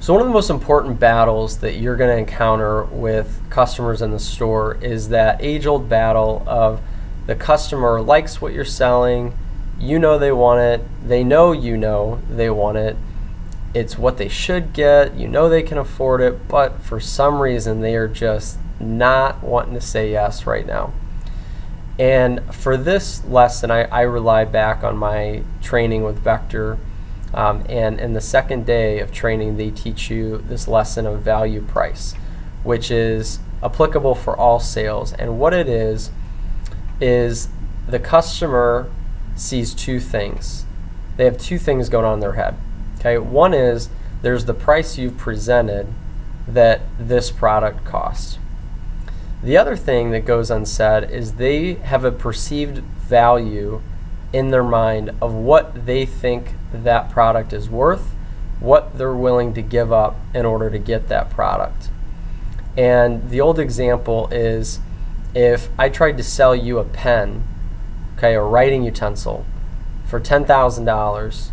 So one of the most important battles that you're going to encounter with customers in the store is that age-old battle of the customer likes what you're selling, you know they want it, they know you know they want it, it's what they should get, you know they can afford it, but for some reason they are just not wanting to say yes right now. And for this lesson, I rely back on my training with Vector. And in the second day of training, they teach you this lesson of value price, which is applicable for all sales. And what it is the customer sees two things. They have two things going on in their head. Okay, one is there's the price you've presented that this product costs. The other thing that goes unsaid is they have a perceived value in their mind of what they think that product is worth, what they're willing to give up in order to get that product. And the old example is if I tried to sell you a pen, okay, a writing utensil for $10,000,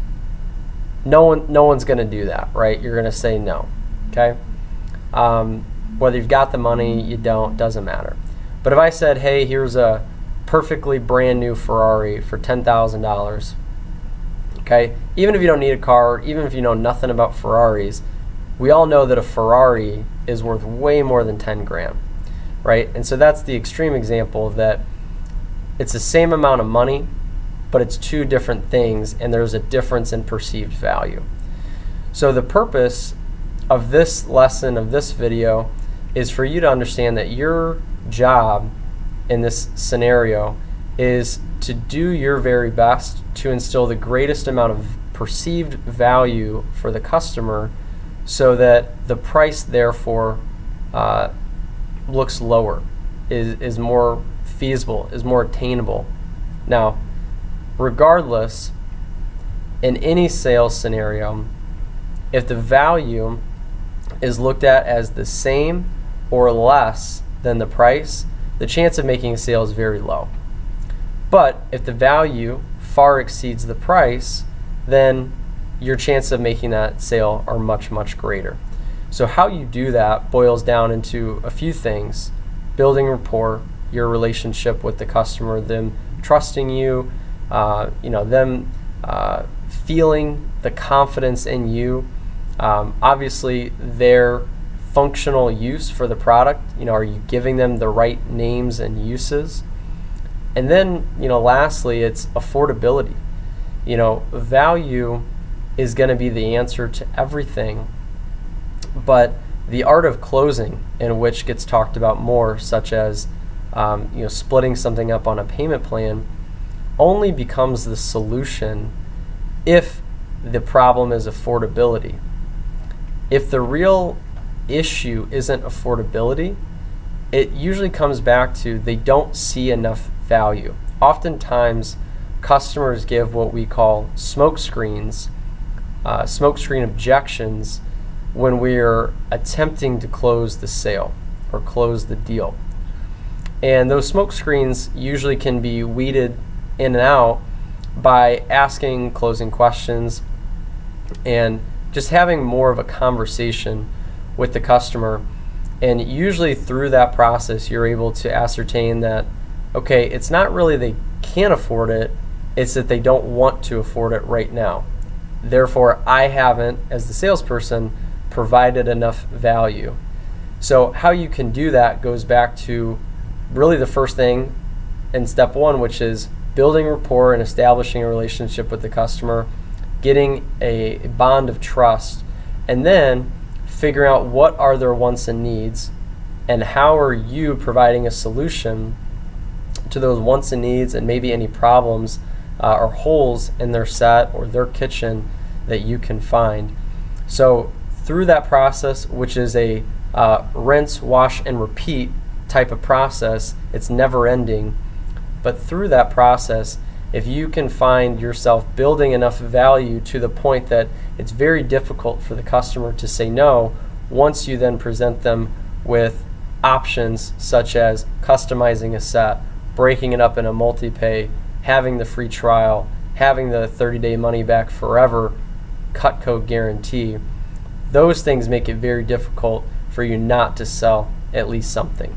no one's going to do that, right? You're going to say no, okay? Whether you've got the money, you don't, doesn't matter. But if I said, hey, here's a perfectly brand new Ferrari for $10,000, okay? Even if you don't need a car, even if you know nothing about Ferraris, we all know that a Ferrari is worth way more than 10 grand, right? And so that's the extreme example that it's the same amount of money, but it's two different things, and there's a difference in perceived value. So the purpose of this lesson, of this video, is for you to understand that your job in this scenario is to do your very best to instill the greatest amount of perceived value for the customer so that the price therefore looks lower, is more feasible, is more attainable. Now, regardless, in any sales scenario, if the value is looked at as the same or less than the price, the chance of making a sale is very low. But if the value far exceeds the price, then your chances of making that sale are much, much greater. So how you do that boils down into a few things: building rapport, your relationship with the customer, them trusting you, them feeling the confidence in you. Obviously, their functional use for the product, are you giving them the right names and uses? And then, lastly, it's affordability. Value is going to be the answer to everything, but the art of closing, in which gets talked about more, such as splitting something up on a payment plan, only becomes the solution if the problem is affordability. If the real issue isn't affordability, it usually comes back to they don't see enough value. Oftentimes, customers give what we call smoke screen objections when we're attempting to close the sale or close the deal. And those smoke screens usually can be weeded in and out by asking closing questions and just having more of a conversation with the customer. And usually through that process, you're able to ascertain that, okay, it's not really they can't afford it, it's that they don't want to afford it right now. Therefore, I haven't, as the salesperson, provided enough value. So how you can do that goes back to really the first thing in step one, which is building rapport and establishing a relationship with the customer, getting a bond of trust, and then figuring out what are their wants and needs and how are you providing a solution to those wants and needs and maybe any problems or holes in their set or their kitchen that you can find. So through that process, which is a rinse, wash, and repeat type of process, it's never ending. But through that process, if you can find yourself building enough value to the point that it's very difficult for the customer to say no, once you then present them with options such as customizing a set, breaking it up in a multi-pay, having the free trial, having the 30-day money back forever Cutco guarantee, those things make it very difficult for you not to sell at least something.